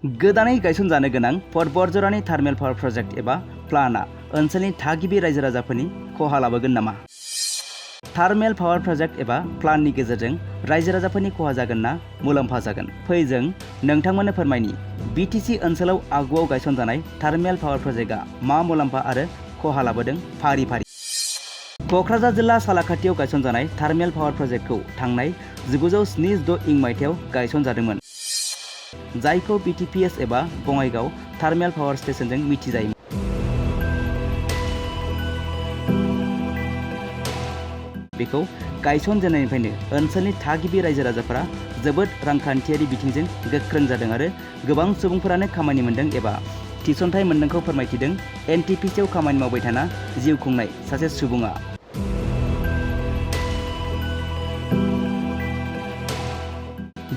गोदानै गायसनजानो गोनां फट बरजरानि थार्मेल पावार प्रजेक्ट एबा प्लान्टआ ओनसोलनि थागिबि रायजो राजाफोरनि खहा लाबोगोन नामा? थार्मेल पावार प्रजेक्ट एबा प्लान्टनि गेजेरजों रायजो राजाफोरनि खहा जागोन ना मुलाम्फा जागोन? फै जों नोंथांमोननो फोरमायनि बिटिसि ओनसोलाव आगुआव गायसनजानाय थार्मेल पावार प्रजेक्टआ मा मुलाम्फा आरो खहा लाबोदों फारि फारि। क'क्राझार जिल्ला सालाकाटियाव गायसनजानाय थार्मेल पावार प्रजेक्टखौ थांनाय 1976 इं मायथाइयाव गायसनजादोंमोन, जायखौ बिटिपिएस एबा बङाइगाव थार्मेल पावार स्टेशनजों मिथिजायोमोन। बेखौ गायसनजेननायनिफ्रायनो ओनसोलनि थागिबि रायजो राजाफोरा जोबोद रांखान्थियारि बिथिंजों गोख्रों जादों आरो गोबां सुबुंफोरानो खामानि मोन्दों एबा थिसनथाइ मोनदोंखौ फोरमायथिदों एनटिपिसिआव खामानि मावबाय थाना जिउ खुंनाय सासे सुबुङा।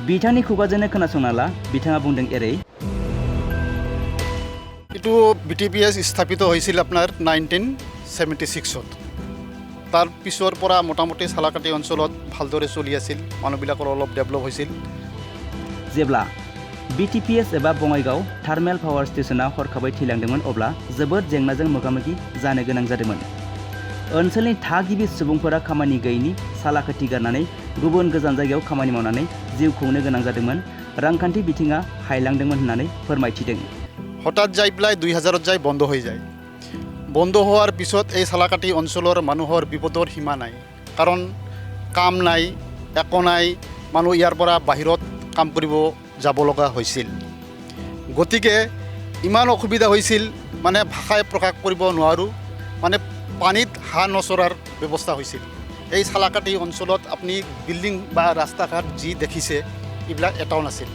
बिथांनि खुगाजोंनो खोनासंना ला, बिथाङा बुंदों एरै। এইটো বিটিপিএছ স্থাপিত হৈছিল আপোনাৰ 1976ত। তাৰ পিছৰ পৰা মোটামুটি চালাকাটি অঞ্চলত ভালদৰে চলি আছিল, মানুহবিলাকৰ অলপ ডেভেলপ হৈছিল। जेब्ला बिटिपिएस एबा बङाइगाव थार्मेल पावार स्टेशना हरखाबै थैलांदोंमोन, अब्ला जोबोद जेंनाजों मोगा-मोगि जानो गोनां जादोंमोन। ओनसोलनि थागिबि सुबुंफोरा खामानि गैयैनि सालाकाटि गारनानै गुबुन गोजान जायगायाव खामानि मावनानै जिउ खुंनो गोनां जादोंमोन। रांखान्थि बिथिङा हायलांदोंमोन होननानै फोरमायथिदों। হঠাৎ যাই পেলাই 2000ত যাই বন্ধ হৈ যায়। বন্ধ হোৱাৰ পিছত এই চালাকাটি অঞ্চলৰ মানুহৰ বিপদৰ সীমা নাই, কাৰণ কাম নাই, একো নাই, মানুহ ইয়াৰ পৰা বাহিৰত কাম কৰিব যাব লগা হৈছিল। গতিকে ইমান অসুবিধা হৈছিল, মানে ভাষাই প্ৰকাশ কৰিব নোৱাৰোঁ, মানে পানীত হাঁহ নচৰাৰ ব্যৱস্থা হৈছিল। এই চালাকাটি অঞ্চলত আপুনি বিল্ডিং বা ৰাস্তা ঘাট যি দেখিছে, এইবিলাক এটাও নাছিল,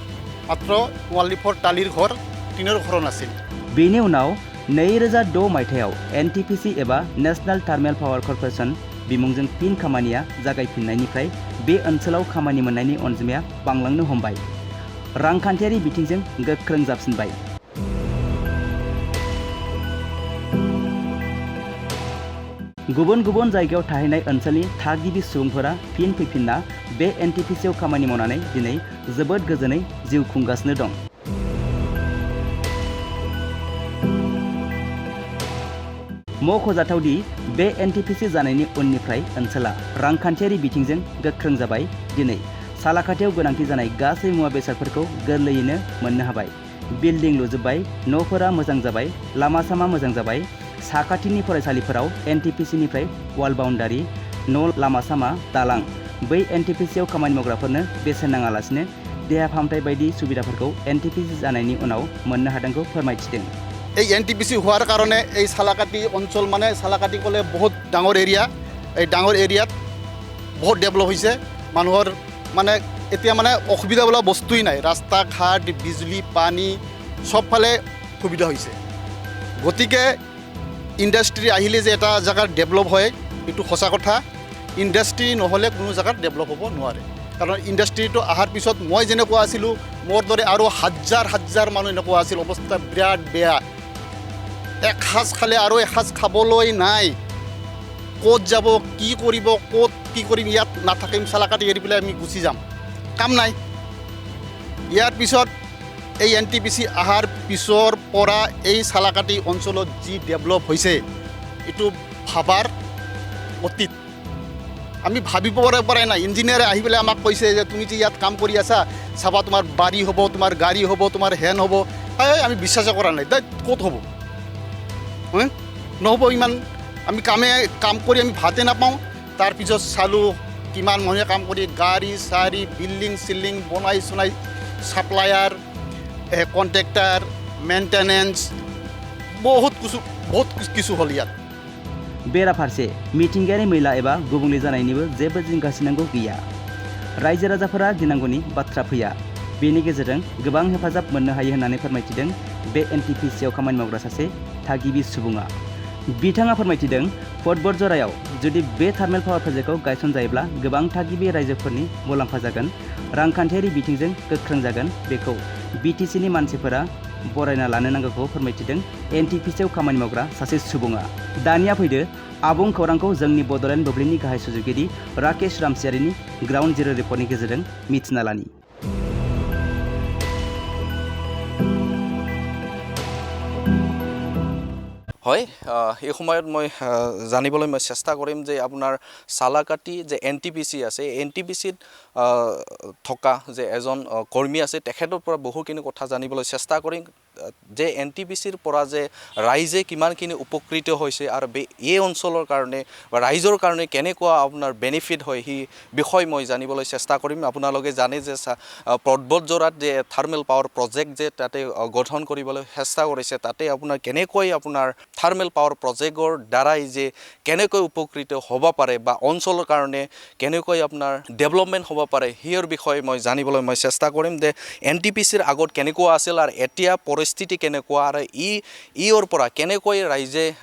মাত্ৰ ৱাললিফৰ টালিৰ ঘৰ, টিনৰ ঘৰ নাছিল। बेनि उनाव 2006 मायथाइयाव एनटिपिसि एबा नेशनेल थार्मेल पावार कर्परेशन बिमुंजों फिन खामानिया जागायफिननायनिफ्राय बे ओनसोलाव खामानि मोननायनि अनजिमाया बांलांनो हमबाय, रांखान्थियारि बिथिंजों गोख्रों जाबसिनबाय। गुबुन गुबुन जायगायाव थाहैनाय ओनसोलनि थागिबि सुबुंफोरा फिन फैफिनना बे एनटिपिसिआव खामानि मावनानै दिनै जोबोद गोजोनै जिउ खुंगासिनो दं। मख'जाथावदि बे एनटिपिसि जानायनि उननिफ्राय ओनसोला रांखान्थियारि बिथिंजों गोख्रों जाबाय। दिनै सालाकाटियाव गोनांथि जानाय गासै मुवा बेसादफोरखौ गोरलैयैनो मोननो हाबाय। बिल्डिं लुजोब्बाय, न'फोरा मोजां जाबाय, लामा सामा मोजां जाबाय। साखाथिनि फरायसालिफोराव एनटिपिसिनिफ्राय वाल बाउन्डारि, न', लामा सामा, दालां। बै एनटिपिसिआव खामानि मावग्राफोरनो बेसेन नाङालासिनो देहा फाहामथाय बायदि सुबिदाफोरखौ एनटिपिसि जानायनि उनाव मोननो हादोंखौ फोरमायथिदों। এই এনটিপিসি হোৱাৰ কাৰণে এই চালাকাটি অঞ্চল, মানে চালাকাটি ক'লে বহুত ডাঙৰ এৰিয়া, এই ডাঙৰ এৰিয়াত বহুত ডেভেলপ হৈছে। মানুহৰ মানে এতিয়া মানে অসুবিধা বোলা বস্তুই নাই, ৰাস্তা ঘাট, বিজুলী, পানী চবফালে সুবিধা হৈছে। গতিকে ইণ্ডাষ্ট্ৰী আহিলে যে এটা জেগাত ডেভেলপ হয়, এইটো সঁচা কথা। ইণ্ডাষ্ট্ৰী নহ'লে কোনো জেগাত ডেভেলপ হ'ব নোৱাৰে, কাৰণ ইণ্ডাষ্ট্ৰীটো অহাৰ পিছত মই যেনেকুৱা আছিলোঁ, মোৰ দৰে আৰু হাজাৰ হাজাৰ মানুহ এনেকুৱা আছিল, অৱস্থা বিৰাট বেয়া। এসাঁজ খালে আৰু এসাঁজ খাবলৈ নাই, ক'ত যাব, কি কৰিব, ক'ত কি কৰিম, ইয়াত নাথাকিম, চালাকাটি এৰি পেলাই আমি গুচি যাম, কাম নাই। ইয়াৰ পিছত এই এনটিপিচি অহাৰ পিছৰ পৰা এই চালাকাটি অঞ্চলত যি ডেভেলপ হৈছে, এইটো ভাবাৰ অতীত। আমি ভাবিব পৰাই নাই। ইঞ্জিনিয়াৰে আহি পেলাই আমাক কৈছে যে তুমি যে ইয়াত কাম কৰি আছা, চাবা তোমাৰ বাৰী হ'ব, তোমাৰ গাড়ী হ'ব, তোমাৰ হেন হ'ব। আমি বিশ্বাসে কৰা নাই, ক'ত হ'ব, নহ'ব। ইমান আমি কাম কৰি আমি ভাতে নাপাওঁ। তাৰপিছত চালোঁ কিমান মানুহে কাম কৰি গাড়ী চাৰি, বিল্ডিং চিল্ডিং বনাই চনাই, ছাপ্লায়াৰ, কণ্ট্ৰেক্টাৰ, মেইনটেনেন্স, বহুত কিছু হ'ল ইয়াত। बेराफारसे मिथिंगायारि मैला एबा गुबुंले जानायनिबो जेबो जिंगासिनांगौ गैया। रायजो राजाफोरा गिनांगौनि बाथ्रा फैया। बेनि गेजेरजों गोबां हेफाजाब मोननो हायो होननानै फोरमायथिदों बे एनटिपिसिआव खामानि मावग्रा सासे थागिबि सुबुङा। बिथाङा फोरमायथिदों फट बरजरायाव जुदि बे थार्मेल पावार प्रजेक्टखौ गायसनजायोब्ला गोबां थागिबि रायजोफोरनि मुलाम्फा जागोन, रांखान्थियारि बिथिंजों गोख्रों जागोन। बेखौ बिटिसिनि मानसिफोरा बरायना लानो नांगौखौ फोरमायथिदों एनटिपिसिआव खामानि मावग्रा सासे सुबुङा। दानिया फैदो आबुं खौरांखौ जोंनि बड'लेण्ड बुब्लिनि गाहाय सुजुगिरि राकेश रामसियारिनि ग्राउन्ड जिर' रिपर्टनि गेजेरजों मिथिना लानि। হয়, এই সময়ত মই জানিবলৈ মই চেষ্টা কৰিম যে আপোনাৰ চালাকাটি যে NTPC আছে, NTPCত থকা যে এজন কৰ্মী আছে তেখেতৰ পৰা বহুখিনি কথা জানিবলৈ চেষ্টা কৰিম যে NTPCৰ পৰা যে ৰাইজে কিমানখিনি উপকৃত হৈছে আৰু এই অঞ্চলৰ কাৰণে বা ৰাইজৰ কাৰণে কেনেকুৱা আপোনাৰ বেনিফিট হয় সেই বিষয় মই জানিবলৈ চেষ্টা কৰিম। আপোনালোকে জানে যে পৰ্বতজোৰাত যে থাৰ্মেল পাৱাৰ প্ৰজেক্ট যে তাতে গঠন কৰিবলৈ চেষ্টা কৰিছে, তাতে আপোনাৰ কেনেকৈ আপোনাৰ থাৰ্মেল পাৱাৰ প্ৰজেক্টৰ দ্বাৰাই যে কেনেকৈ উপকৃত হ'ব পাৰে বা অঞ্চলৰ কাৰণে কেনেকৈ আপোনাৰ ডেভেলপমেণ্ট হ'ব পাৰে সেইৰ বিষয়ে মই জানিবলৈ মই চেষ্টা কৰিম যে NTPCৰ আগত কেনেকুৱা আছিল আৰু এতিয়া পৰিস্থিতি কেনেকুৱা আৰু ইৰ পৰা কেনেকৈ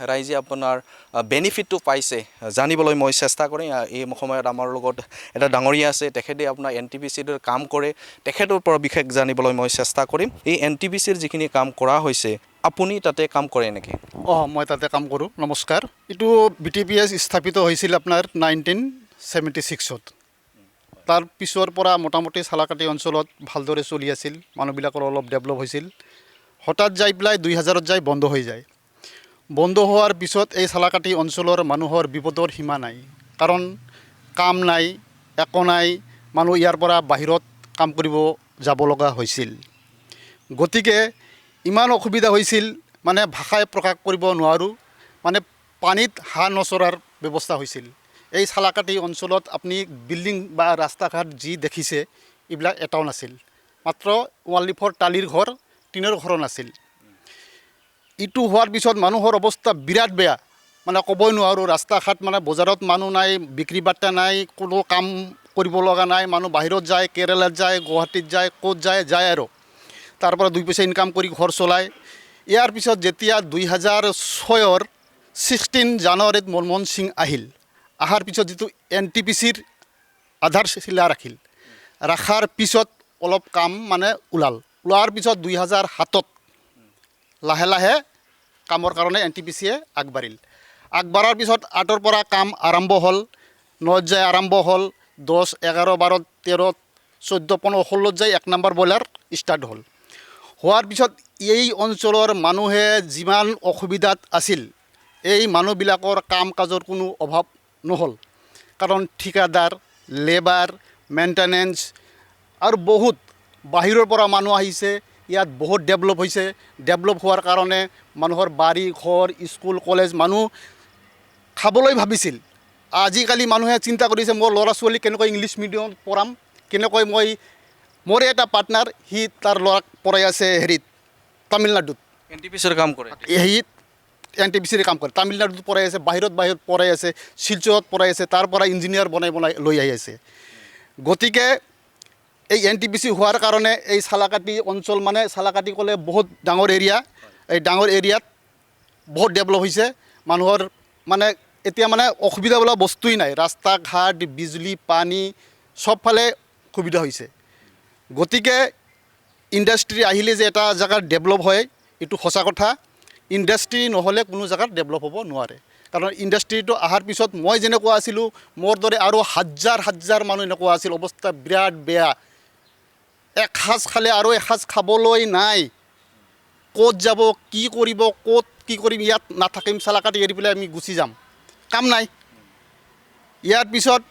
ৰাইজে আপোনাৰ বেনিফিটটো পাইছে জানিবলৈ মই চেষ্টা কৰিম। এই সময়ত আমাৰ লগত এটা ডাঙৰীয়া আছে, তেখেতে আপোনাৰ NTPCৰ কাম কৰে, তেখেতৰ পৰা বিশেষ জানিবলৈ মই চেষ্টা কৰিম। এই NTPCৰ যিখিনি কাম কৰা হৈছে আপুনি তাতে কাম কৰে নেকি? মই তাতে কাম কৰোঁ। নমস্কাৰ। এইটো BTPS স্থাপিত হৈছিল আপোনাৰ 1976-ত। তাৰ পিছৰ পৰা মোটামুটি চালাকাটি অঞ্চলত ভালদৰে চলি আছিল, মানুহবিলাকৰ অলপ ডেভেলপ হৈছিল। হঠাৎ যাই পেলাই 2000-ত যাই বন্ধ হৈ যায়। বন্ধ হোৱাৰ পিছত এই চালাকাটি অঞ্চলৰ মানুহৰ বিপদৰ সীমা নাই, কাৰণ কাম নাই, একো নাই, মানুহ ইয়াৰ পৰা বাহিৰত কাম কৰিব যাব লগা হৈছিল। গতিকে ইমান অসুবিধা হৈছিল, মানে ভাষাই প্ৰকাশ কৰিব নোৱাৰোঁ, মানে পানীত হাঁহ নচৰাৰ ব্যৱস্থা হৈছিল। এই চালাকাটি অঞ্চলত আপুনি বিল্ডিং বা ৰাস্তা ঘাট যি দেখিছে এইবিলাক এটাও নাছিল, মাত্ৰ ৱাললিফৰ টালিৰ ঘৰ, টিনৰ ঘৰ নাছিল। ইটো হোৱাৰ পিছত মানুহৰ অৱস্থা বিৰাট বেয়া, মানে ক'বই নোৱাৰোঁ। ৰাস্তা ঘাট মানে বজাৰত মানুহ নাই, বিক্ৰী বাৰ্তা নাই, কোনো কাম কৰিব লগা নাই, মানুহ বাহিৰত যায়, কেৰেলাত যায়, গুৱাহাটীত যায়, ক'ত যায় আৰু তাৰ পৰা 2 পইচা ইনকাম কৰি ঘৰ চলায়। ইয়াৰ পিছত যেতিয়া 2006-ৰ 16 জানুৱাৰীত মনমোহন সিং আহিল, অহাৰ পিছত যিটো NTPCৰ আধাৰশিলা ৰাখাৰ পিছত অলপ কাম মানে ওলোৱাৰ পিছত 2007-ত লাহে লাহে কামৰ কাৰণে NTPCয়ে আগবাঢ়াৰ পিছত 8-ৰ পৰা কাম আৰম্ভ হ'ল, 9-ত যাই আৰম্ভ হ'ল, 10, 11, 12, 13, 14, 15, 16-ত যাই 1 নম্বৰ বইলাৰ ষ্টাৰ্ট হ'ল। হোৱাৰ পিছত এই অঞ্চলৰ মানুহে যিমান অসুবিধাত আছিল, এই মানুহবিলাকৰ কাম কাজৰ কোনো অভাৱ নহ'ল, কাৰণ ঠিকাদাৰ, লেবাৰ, মেইনটেনেন্স আৰু বহুত বাহিৰৰ পৰা মানুহ আহিছে। ইয়াত বহুত ডেভেলপ হৈছে। ডেভেলপ হোৱাৰ কাৰণে মানুহৰ বাৰী ঘৰ, স্কুল কলেজ, মানুহ খাবলৈ ভাবিছিল। আজিকালি মানুহে চিন্তা কৰিছে মোৰ ল'ৰা ছোৱালী কেনেকৈ ইংলিছ মিডিয়ামত পঢ়াম, কেনেকৈ মোৰ এটা পাৰ্টনাৰ, সি তাৰ ল'ৰাক পঢ়াই আছে হেৰিত তামিলনাডুত, NTPCৰ কাম কৰে। NTPCৰ কাম কৰে, তামিলনাডুত পঢ়াই আছে, বাহিৰত পঢ়াই আছে, শিলচৰত পঢ়াই আছে, তাৰ পৰা ইঞ্জিনিয়াৰ বনাই লৈ আহি আছে। গতিকে এই NTPC হোৱাৰ কাৰণে এই চালাকাটি অঞ্চল, মানে চালাকাটি ক'লে বহুত ডাঙৰ এৰিয়া, এই ডাঙৰ এৰিয়াত বহুত ডেভেলপ হৈছে। মানুহৰ মানে এতিয়া মানে অসুবিধা বোলা বস্তুই নাই, ৰাস্তা ঘাট, বিজুলী, পানী চবফালে সুবিধা হৈছে। গতিকে ইণ্ডাষ্ট্ৰী আহিলে যে এটা জেগাত ডেভেলপ হয়, এইটো সঁচা কথা। ইণ্ডাষ্ট্ৰী নহ'লে কোনো জেগাত ডেভেলপ হ'ব নোৱাৰে, কাৰণ ইণ্ডাষ্ট্ৰীটো অহাৰ পিছত মই যেনেকুৱা আছিলোঁ, মোৰ দৰে আৰু হাজাৰ মানুহ এনেকুৱা আছিল, অৱস্থা বিৰাট বেয়া। এসাঁজ খালে আৰু এসাঁজ খাবলৈ নাই, ক'ত যাব, কি কৰিব, ক'ত কি কৰিম, ইয়াত নাথাকিম, চালাকাটি এৰি পেলাই আমি গুচি যাম, কাম নাই। ইয়াৰ পিছত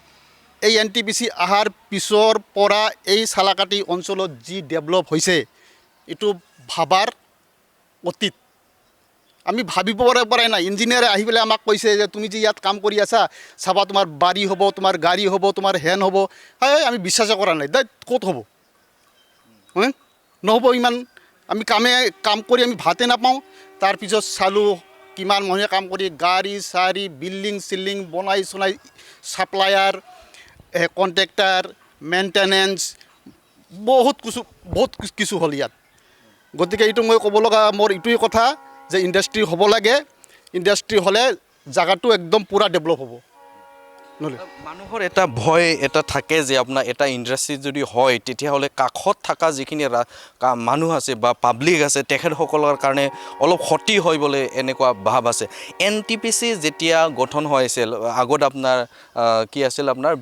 এই NTPC অহাৰ পিছৰ পৰা এই চালাকাটি অঞ্চলত যি ডেভেলপ হৈছে, এইটো ভাবাৰ অতীত। আমি ভাবিব পৰাই নাই। ইঞ্জিনিয়াৰে আহি পেলাই আমাক কৈছে যে তুমি যে ইয়াত কাম কৰি আছা, চাবা তোমাৰ বাৰী হ'ব, তোমাৰ গাড়ী হ'ব, তোমাৰ হেন হ'ব। আমি বিশ্বাসে কৰা নাই, ক'ত হ'ব, নহ'ব। ইমান আমি কাম কৰি আমি ভাতে নাপাওঁ। তাৰপিছত চালোঁ কিমান মানুহে কাম কৰি গাড়ী চাৰি, বিল্ডিং চিল্ডিং বনাই ছাপ্লায়াৰ, কণ্ট্ৰেক্টাৰ, মেইনটেনেন্স, বহুত কিছু হ'ল ইয়াত। গতিকে এইটো মই ক'ব লগা মোৰ এইটোৱেই কথা যে ইণ্ডাষ্ট্ৰী হ'ব লাগে। ইণ্ডাষ্ট্ৰী হ'লে জাগাটো একদম পূৰা ডেভেলপ হ'ব। নহ'লে মানুহৰ এটা ভয় এটা থাকে যে আপোনাৰ এটা ইণ্ডাষ্ট্ৰী যদি হয় তেতিয়াহ'লে কাষত থকা যিখিনি মানুহ আছে বা পাব্লিক আছে তেখেতসকলৰ কাৰণে অলপ ক্ষতি হয় বুলি এনেকুৱা ভাৱ আছে NTPC যেতিয়া গঠন হৈছিল আগত আপোনাৰ কি আছিল আপোনাৰ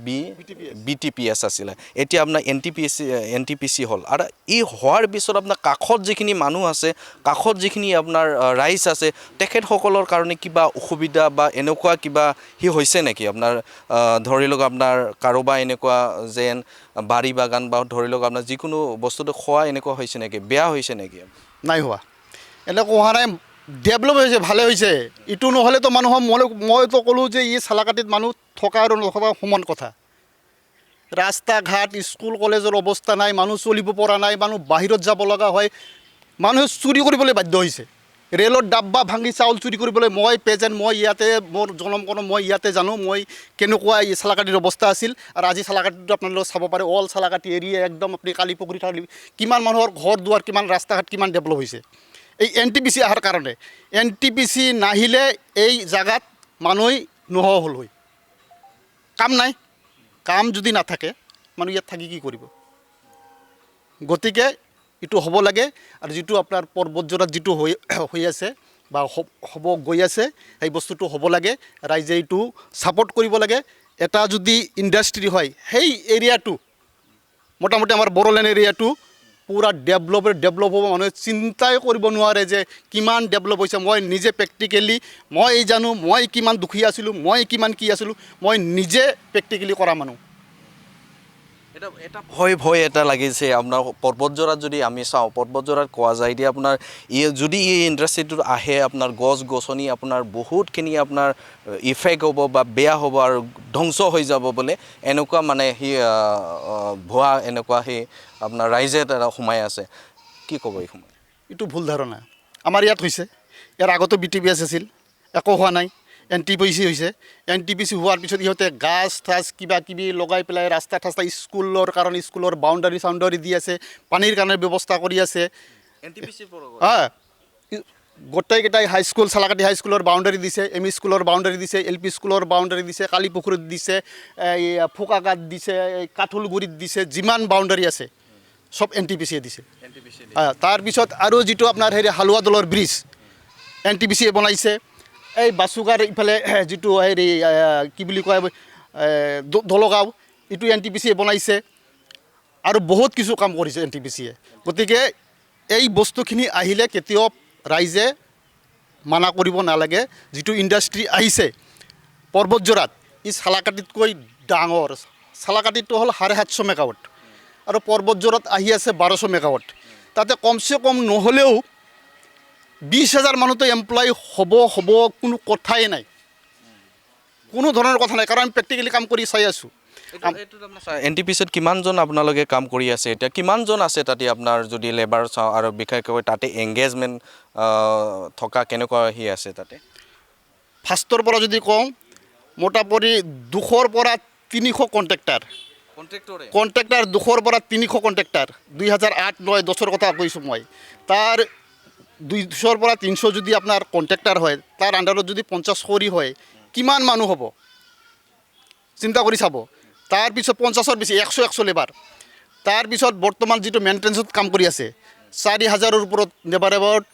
BTPS আছিলে এতিয়া আপোনাৰ NTPC হ'ল আৰু ই হোৱাৰ পিছত আপোনাৰ কাষত যিখিনি মানুহ আছে কাষত যিখিনি আপোনাৰ ৰাইজ আছে তেখেতসকলৰ কাৰণে কিবা অসুবিধা বা এনেকুৱা কিবা হৈছে নেকি আপোনাৰ ধৰি লওক আপোনাৰ কাৰোবাৰ এনেকুৱা যেন বাৰী বাগান বা ধৰি লওক আপোনাৰ যিকোনো বস্তুটো খোৱা এনেকুৱা হৈছে নেকি বেয়া হৈছে নেকি নাই হোৱা এনেকুৱা হোৱা নাই ডেভেলপ হৈছে ভালে হৈছে ইটো নহ'লেতো মানুহৰ মইতো ক'লোঁ যে ই চালাকাটিত মানুহ থকা আৰু নথকা সমান কথা ৰাস্তা ঘাট স্কুল কলেজৰ অৱস্থা নাই মানুহ চলিব পৰা নাই মানুহ বাহিৰত যাব লগা হয় মানুহে চুৰি কৰিবলৈ বাধ্য হৈছে ৰেলৰ ডাব্বা ভাঙি চাউল চুৰি কৰিবলৈ মই প্ৰেজেণ্ট মই ইয়াতে মোৰ জনমকণ মই ইয়াতে জানো মই কেনেকুৱা এই চালাকাটিৰ অৱস্থা আছিল আৰু আজি চালাকাটিটো আপোনালোকে চাব পাৰে অল চালাকাটি এৰিয়া একদম আপুনি কালিপুখুৰী থাকি কিমান মানুহৰ ঘৰ দুৱাৰ কিমান ৰাস্তা ঘাট কিমান ডেভেলপ হৈছে এই NTPC অহাৰ কাৰণে NTPC নাহিলে এই জাগাত মানুহ নোহোৱা হ'ল হয় কাম নাই কাম যদি নাথাকে মানুহ ইয়াত থাকি কি কৰিব গতিকে এইটো হ'ব লাগে আৰু যিটো আপোনাৰ পৰ্বতজোৰাত যিটো হৈ আছে বা হ'ব গৈ আছে সেই বস্তুটো হ'ব লাগে ৰাইজে এইটো ছাপোৰ্ট কৰিব লাগে এটা যদি ইণ্ডাষ্ট্ৰী হয় সেই এৰিয়াটো মোটামুটি আমাৰ বড়োলেণ্ড এৰিয়াটো পূৰা ডেভেলপ হ'ব মানুহে চিন্তাই কৰিব নোৱাৰে যে কিমান ডেভেলপ হৈছে মই নিজে প্ৰেক্টিকেলি মই জানো মই কিমান দুখীয়া আছিলোঁ মই কিমান কি আছিলোঁ মই নিজে প্ৰেক্টিকেলি কৰা মানুহ এটা ভয় এটা লাগিছে আপোনাৰ পৰ্বতজোৰাত যদি আমি চাওঁ পৰ্বতজোৰাত কোৱা যায় এতিয়া আপোনাৰ যদি এই ইণ্ডাষ্ট্ৰিটোত আহে আপোনাৰ গছ গছনি আপোনাৰ বহুতখিনি আপোনাৰ ইফেক্ট হ'ব বা বেয়া হ'ব আৰু ধ্বংস হৈ যাব বোলে এনেকুৱা মানে সি ভুৱা এনেকুৱা সেই আপোনাৰ ৰাইজে এটা সোমাই আছে কি ক'ব এই সময় এইটো ভুল ধাৰণা আমাৰ ইয়াত হৈছে ইয়াৰ আগতো BTPS আছিল একো হোৱা নাই NTPC হৈছে NTPC হোৱাৰ পিছত ইহঁতে গাছ ঠাছ কিবা কিবি লগাই পেলাই ৰাস্তা ঠাস্তা স্কুলৰ কাৰণে স্কুলৰ বাউণ্ডাৰী দি আছে পানীৰ কাৰণে ব্যৱস্থা কৰি আছে গোটেইকেইটাই হাইস্কুল চালাকাটি হাইস্কুলৰ বাউণ্ডাৰী দিছে ME স্কুলৰ বাউণ্ডাৰী দিছে LP স্কুলৰ বাউণ্ডাৰী দিছে কালিপুখুৰীত দিছে এই ফুকাগাত দিছে এই কাঠুলগুৰিত দিছে যিমান বাউণ্ডাৰী আছে সব NTPCয়ে দিছে তাৰপিছত আৰু যিটো আপোনাৰ হেৰি হালুৱা দলৰ ব্ৰিজ NTPCয়ে বনাইছে এই বাছুগাৰ ইফালে যিটো হেৰি কি বুলি কয় দলগাঁও এইটো NTPCয়ে বনাইছে আৰু বহুত কিছু কাম কৰিছে NTPCয়ে গতিকে এই বস্তুখিনি আহিলে কেতিয়াও ৰাইজে মানা কৰিব নালাগে যিটো ইণ্ডাষ্ট্ৰী আহিছে পৰ্বতজোৰাত ই চালাকাটিতকৈ ডাঙৰ চালাকাটিটো হ'ল 750 মেগাৱাট আৰু পৰ্বতজোৰাত আহি আছে 1200 মেগাৱাট তাতে কমচে কম নহ'লেও 20,000 মানুহতো এমপ্লয় হ'ব কোনো কথাই নাই কোনো ধৰণৰ কথা নাই কাৰণ আমি প্ৰেক্টিকেলি কাম কৰি চাই আছোঁ NTPCত কিমানজন আপোনালোকে কাম কৰি আছে এতিয়া কিমানজন আছে তাতে আপোনাৰ যদি লেবাৰ চাওঁ আৰু বিশেষকৈ তাতে এংগেজমেণ্ট থকা কেনেকুৱা আছে তাতে ফাৰ্ষ্টৰ পৰা যদি কওঁ মোটামুটি 200 পৰা 300 কণ্ট্ৰেক্টাৰ 200 পৰা 300 কণ্ট্ৰেক্টাৰ 2008-9-10 কথা কৈছোঁ মই তাৰ 200 পৰা 300 যদি আপোনাৰ কণ্ট্ৰেক্টাৰ হয় তাৰ আণ্ডাৰত যদি 50 কৰি হয় কিমান মানুহ হ'ব চিন্তা কৰি চাব তাৰপিছত 50ৰ বেছি 100 লেবাৰ তাৰপিছত বৰ্তমান যিটো মেইনটেনেন্সত কাম কৰি আছে 4,000ৰ ওপৰত লেবাৰ এবাউট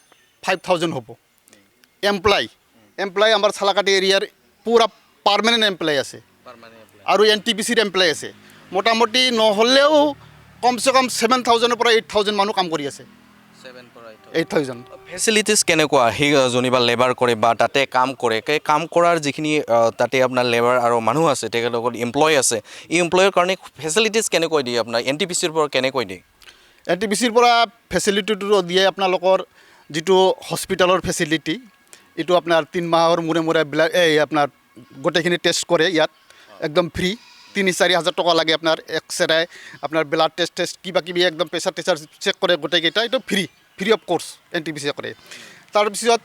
5,000 হ'ব এমপ্লয় আমাৰ চালাকাটি এৰিয়াৰ পূৰা পাৰ্মানেণ্ট এমপ্লয় আছে আৰু NTPCৰ এমপ্লয় আছে মোটামুটি নহ'লেও কমচে কম 7,000ৰ পৰা 8,000 মানুহ কাম কৰি আছে 8,000 ফেচিলিটিজ কেনেকুৱা সেই যোনিবা লেবাৰ কৰে বা তাতে কাম কৰে কাম কৰাৰ যিখিনি তাতে আপোনাৰ লেবাৰ আৰু মানুহ আছে তেখেতসকল এমপ্লয় আছে এই এমপ্লয়ৰ কাৰণে ফেচিলিটিজ কেনেকৈ দিয়ে আপোনাৰ NTPCৰ পৰা কেনেকৈ দিয়ে NTPCৰ পৰা ফেচিলিটিটো দিয়ে আপোনালোকৰ যিটো হস্পিটেলৰ ফেচিলিটি এইটো আপোনাৰ 3 মাহৰ মূৰে এই আপোনাৰ গোটেইখিনি টেষ্ট কৰে ইয়াত একদম ফ্ৰী 3-4 হাজাৰ টকা লাগে আপোনাৰ এক্সৰে আপোনাৰ ব্লাড টেষ্ট কিবা কিবি একদম প্ৰেছাৰ চেক কৰে গোটেইকেইটা এইটো ফ্ৰী অফ কোৰ্ছ NTPCয়ে কৰে তাৰপিছত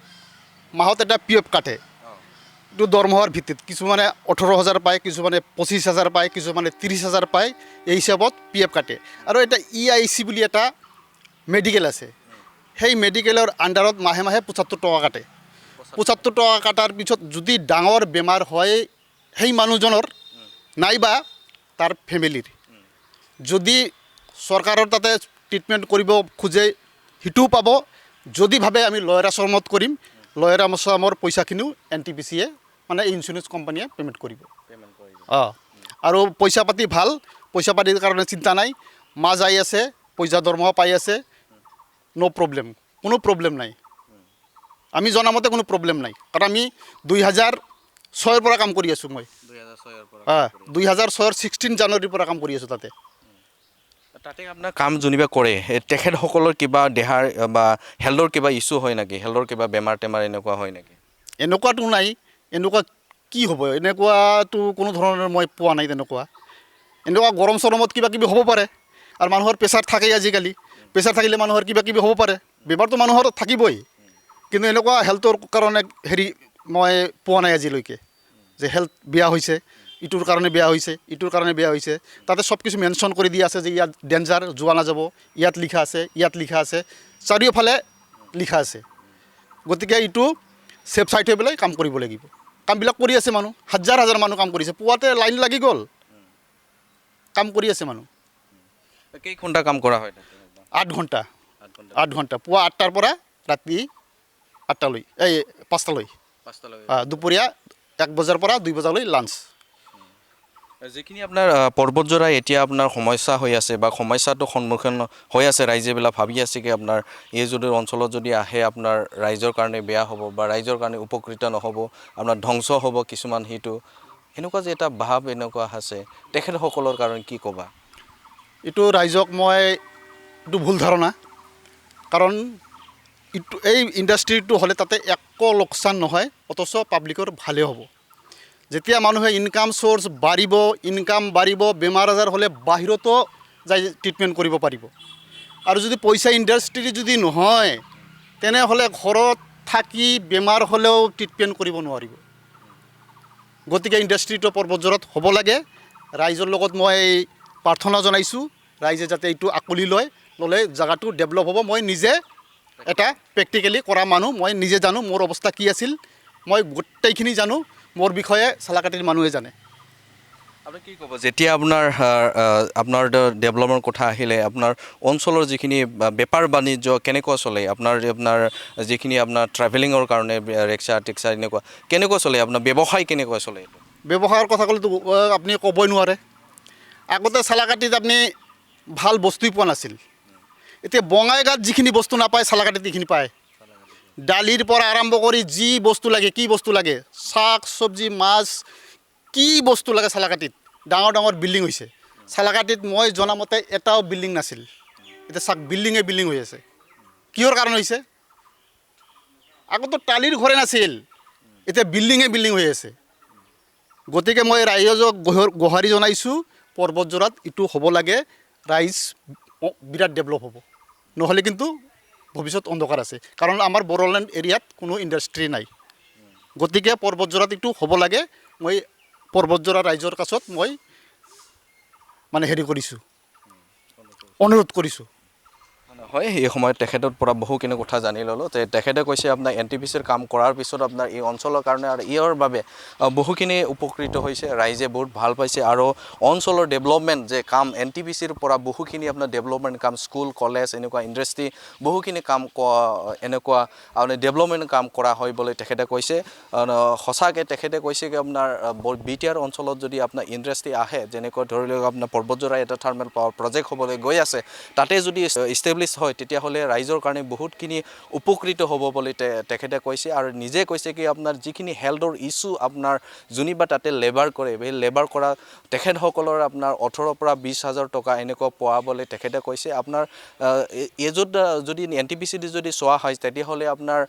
মাহত এটা PF কাটে এইটো দৰমহাৰ ভিত্তিত কিছুমানে 18,000 পায় কিছুমানে 25,000 পায় কিছুমানে 30,000 পায় এই হিচাপত PF কাটে আৰু এটা EIC বুলি এটা মেডিকেল আছে সেই মেডিকেলৰ আণ্ডাৰত মাহে 75 টকা কাটে 75 টকা কাটাৰ পিছত যদি ডাঙৰ বেমাৰ হয় সেই মানুহজনৰ নাইবা তাৰ ফেমিলিৰ যদি চৰকাৰৰ তাতে ট্ৰিটমেণ্ট কৰিব খোজে সিটোও পাব যদি ভাবে আমি লয়াৰ আশ্ৰমত কৰিম লয়াৰ আশ্ৰমৰ পইচাখিনিও NTPC-য়ে মানে ইঞ্চুৰেঞ্চ কোম্পানীয়ে পে'মেণ্ট কৰিব আৰু পইচা পাতি ভাল পইচা পাতিৰ কাৰণে চিন্তা নাই মা যাই আছে পইচা দৰমহা পাই আছে ন' প্ৰব্লেম কোনো প্ৰব্লেম নাই আমি জনামতে কোনো প্ৰব্লেম নাই কাৰণ আমি 2006-ৰ পৰা কাম কৰি আছোঁ মই 2006-ৰ 16 জানুৱাৰীৰ পৰা কাম কৰি আছোঁ তাতে আপোনাৰ কাম যেনিবা কৰে তেখেতসকলৰ কিবা দেহাৰ বা হেল্থৰ কিবা ইছ্যু হয় নেকি হেল্থৰ কিবা বেমাৰ টেমাৰ এনেকুৱা হয় নেকি এনেকুৱাতো নাই এনেকুৱা কি হ'ব এনেকুৱাতো কোনো ধৰণৰ মই পোৱা নাই এনেকুৱা গৰম চৰমত কিবা কিবি হ'ব পাৰে আৰু মানুহৰ প্ৰেছাৰ থাকেই আজিকালি প্ৰেছাৰ থাকিলে মানুহৰ কিবা কিবি হ'ব পাৰে বেমাৰটো মানুহৰ থাকিবই কিন্তু এনেকুৱা হেল্থৰ কাৰণে মই পোৱা নাই আজিলৈকে যে হেল্থ বেয়া হৈছে ইটোৰ কাৰণে বেয়া হৈছে ইটোৰ কাৰণে বেয়া হৈছে তাতে চব কিছু মেনশ্যন কৰি দিয়া আছে যে ইয়াত ডেঞ্জাৰ যোৱা নাযাব ইয়াত লিখা আছে চাৰিওফালে লিখা আছে গতিকে এইটো ছেফ চাইড হৈ পেলাই কাম কৰিব লাগিব কামবিলাক কৰি আছে মানুহ হাজাৰ হাজাৰ মানুহ কাম কৰিছে পুৱাতে লাইন লাগি গ'ল কাম কৰি আছে মানুহ কেই ঘণ্টা কাম কৰা হয় 8 ঘণ্টা পুৱা 8টাৰ পৰা ৰাতি 8টালৈ 5টালৈ দুপৰীয়া 1 বজাৰ পৰা 2 বজালৈ লাঞ্চ যিখিনি আপোনাৰ পৰ্বতজোৰা এতিয়া আপোনাৰ সমস্যা হৈ আছে বা সমস্যাটো সন্মুখীন হৈ আছে ৰাইজেবিলাক ভাবি আছে কি আপোনাৰ এই যদি অঞ্চলত যদি আহে আপোনাৰ ৰাইজৰ কাৰণে বেয়া হ'ব বা ৰাইজৰ কাৰণে উপকৃত নহ'ব আপোনাৰ ধ্বংস হ'ব কিছুমান সেইটো এনেকুৱা যে এটা ভাৱ এনেকুৱা আছে তেখেতসকলৰ কাৰণে কি ক'বা এইটো ৰাইজক মই এইটো ভুল ধাৰণা কাৰণ এই ইণ্ডাষ্ট্ৰিটো হ'লে তাতে একো লোকচান নহয় অথচ পাব্লিকৰ ভালে হ'ব যেতিয়া মানুহে ইনকাম সোৰ্স বাঢ়িব বেমাৰ আজাৰ হ'লে বাহিৰতো যাই ট্ৰিটমেণ্ট কৰিব পাৰিব আৰু যদি পইচা ইণ্ডাষ্ট্ৰি যদি নহয় তেনেহ'লে ঘৰত থাকি বেমাৰ হ'লেও ট্ৰিটমেণ্ট কৰিব নোৱাৰিব গতিকে ইণ্ডাষ্ট্ৰিটো পৰ্বতজোৰাত হ'ব লাগে ৰাইজৰ লগত মই প্ৰাৰ্থনা জনাইছোঁ ৰাইজে যাতে এইটো আকোৱালি ল'লে জাগাটো ডেভেলপ হ'ব মই নিজে এটা প্ৰেক্টিকেলি কৰা মানুহ মই নিজে জানো মোৰ অৱস্থা কি আছিল মই গোটেইখিনি জানো মোৰ বিষয়ে চালাকাটিৰ মানুহে জানে আপুনি কি ক'ব যেতিয়া আপোনাৰ ডেভেলপমেণ্ট কথা আহিলে আপোনাৰ অঞ্চলৰ যিখিনি বেপাৰ বাণিজ্য কেনেকুৱা চলে আপোনাৰ যিখিনি আপোনাৰ ট্ৰেভেলিঙৰ কাৰণে ৰিক্সা টিক্সা এনেকুৱা কেনেকুৱা চলে আপোনাৰ ব্যৱসায় কেনেকুৱা চলে ব্যৱসায়ৰ কথা ক'লেতো আপুনি ক'বই নোৱাৰে আগতে চালাকাটিত আপুনি ভাল বস্তুই পোৱা নাছিল এতিয়া বঙাইগাঁৱত যিখিনি বস্তু নাপায় চালাকাটিত সেইখিনি পায় দালিৰ পৰা আৰম্ভ কৰি যি বস্তু লাগে কি বস্তু লাগে শাক চব্জি মাছ কি বস্তু লাগে চালাকাটিত ডাঙৰ বিল্ডিং হৈছে চালাকাটিত মই জনামতে এটাও বিল্ডিং নাছিল এতিয়া চাক বিল্ডিং হৈ আছে কিহৰ কাৰণ হৈছে আগতে টালিৰ ঘৰে নাছিল এতিয়া বিল্ডিং হৈ আছে গতিকে মই ৰাইজক গোহাৰি জনাইছোঁ পৰ্বতজোৰাত এইটো হ'ব লাগে ৰাইজ বিৰাট ডেভেলপ হ'ব নহ'লে কিন্তু ভৱিষ্যত অন্ধকাৰ আছে কাৰণ আমাৰ বড়োলেণ্ড এৰিয়াত কোনো ইণ্ডাষ্ট্ৰি নাই গতিকে পৰ্বতজোৰাত এইটো হ'ব লাগে মই পৰ্বতজোৰা ৰাইজৰ কাছত মই মানে কৰিছোঁ অনুৰোধ কৰিছোঁ হয় এই সময়ত তেখেতৰ পৰা বহুখিনি কথা জানি ল'লোঁ তেখেতে কৈছে আপোনাৰ NTPC-ৰ কাম কৰাৰ পিছত আপোনাৰ এই অঞ্চলৰ কাৰণে আৰু ইয়াৰ বাবে বহুখিনি উপকৃত হৈছে ৰাইজে বহুত ভাল পাইছে আৰু অঞ্চলৰ ডেভেলপমেণ্ট যে কাম NTPC-ৰ পৰা বহুখিনি আপোনাৰ ডেভেলপমেণ্ট কাম স্কুল কলেজ এনেকুৱা ইণ্ডাষ্ট্ৰি বহুখিনি কাম এনেকুৱা আপোনাৰ ডেভেলপমেণ্ট কাম কৰা হয় বুলি তেখেতে কৈছে সঁচাকৈ তেখেতে কৈছে কি আপোনাৰ BTR অঞ্চলত যদি আপোনাৰ ইণ্ডাষ্ট্ৰি আহে যেনেকৈ ধৰি লওক আপোনাৰ পৰ্বতজোৰা এটা থাৰ্মেল পাৱাৰ প্ৰজেক্ট হ'বলৈ গৈ আছে তাতে যদি ইষ্টেব্লিছ হয় তেতিয়াহ'লে ৰাইজৰ কাৰণে বহুতখিনি উপকৃত হ'ব বুলি তেখেতে কৈছে আৰু নিজে কৈছে কি আপোনাৰ যিখিনি হেল্থৰ ইছ্যু আপোনাৰ যোনিবা তাতে লেবাৰ কৰে সেই লেবাৰ কৰা তেখেতসকলৰ আপোনাৰ 18 পৰা 20,000 টকা এনেকুৱা পোৱা বুলি তেখেতে কৈছে আপোনাৰ এজত যদি NTPC যদি চোৱা হয় তেতিয়াহ'লে আপোনাৰ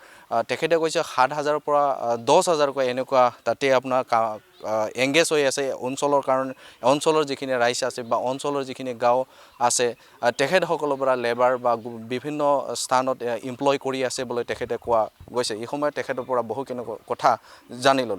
তেখেতে কৈছে 7,000 পৰা 10,000কৈ এনেকুৱা তাতে আপোনাৰ এংগেজ হৈ আছে অঞ্চলৰ কাৰণে অঞ্চলৰ যিখিনি ৰাইজ আছে বা অঞ্চলৰ যিখিনি গাঁও আছে তেখেতসকলৰ পৰা লেবাৰ বা বিভিন্ন স্থানত এমপ্লয় কৰি আছে বুলি তেখেতে কোৱা গৈছে এই সময়ত তেখেতৰ পৰা বহুখিনি কথা জানি ল'লোঁ